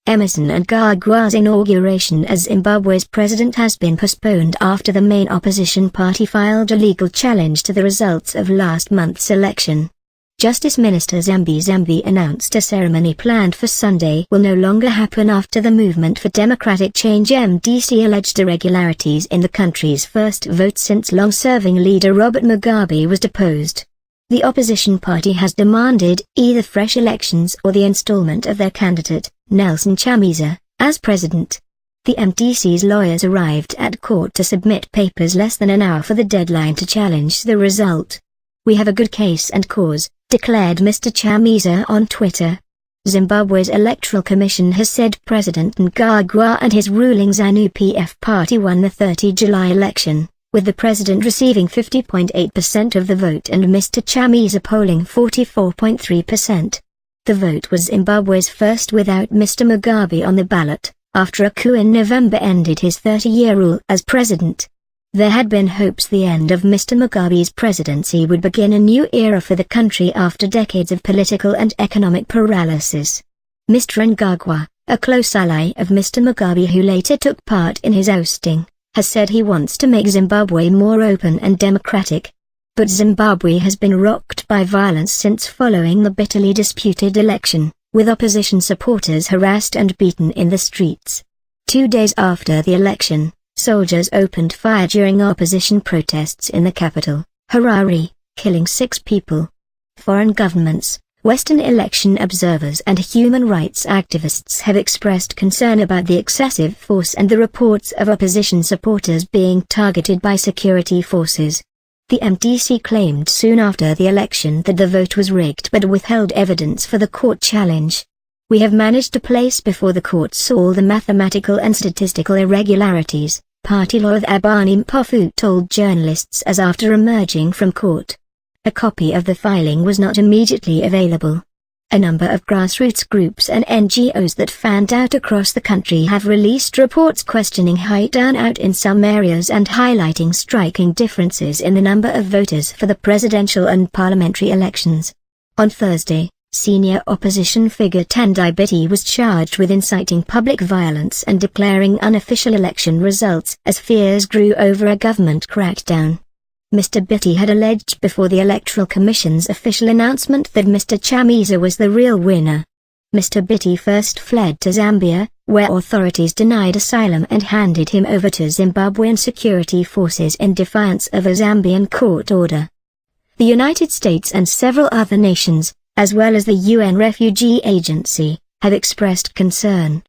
Emmerson Mnangagwa's inauguration as Zimbabwe's president has been postponed after the main opposition party filed a legal challenge to the results of last month's election. Justice Minister Zambi announced a ceremony planned for Sunday will no longer happen after the Movement for Democratic Change (MDC) alleged irregularities in the country's first vote since long-serving leader Robert Mugabe was deposed. The opposition party has demanded either fresh elections or the installment of their candidate, Nelson Chamisa, as president. The MDC's lawyers arrived at court to submit papers less than an hour for the deadline to challenge the result. "We have a good case and cause," declared Mr. Chamisa on Twitter. Zimbabwe's Electoral Commission has said President Mnangagwa and his ruling ZANU-PF party won the 30 July election, with the president receiving 50.8% of the vote and Mr. Chamisa polling 44.3%. The vote was Zimbabwe's first without Mr. Mugabe on the ballot, after a coup in November ended his 30-year rule as president. There had been hopes the end of Mr. Mugabe's presidency would begin a new era for the country after decades of political and economic paralysis. Mr. Mnangagwa, a close ally of Mr. Mugabe who later took part in his ousting, has said he wants to make Zimbabwe more open and democratic. But Zimbabwe has been rocked by violence since following the bitterly disputed election, with opposition supporters harassed and beaten in the streets. 2 days after the election, soldiers opened fire during opposition protests in the capital, Harare, killing 6 people. Foreign governments, Western election observers and human rights activists have expressed concern about the excessive force and the reports of opposition supporters being targeted by security forces. The MDC claimed soon after the election that the vote was rigged but withheld evidence for the court challenge. "We have managed to place before the courts all the mathematical and statistical irregularities," party lawyer Abani Mpofu told journalists as after emerging from court. A copy of the filing was not immediately available. A number of grassroots groups and NGOs that fanned out across the country have released reports questioning high turnout in some areas and highlighting striking differences in the number of voters for the presidential and parliamentary elections. On Thursday, senior opposition figure Tendai Biti was charged with inciting public violence and declaring unofficial election results as fears grew over a government crackdown. Mr. Biti had alleged before the Electoral Commission's official announcement that Mr. Chamisa was the real winner. Mr. Biti first fled to Zambia, where authorities denied asylum and handed him over to Zimbabwean security forces in defiance of a Zambian court order. The United States and several other nations, as well as the UN Refugee Agency, have expressed concern.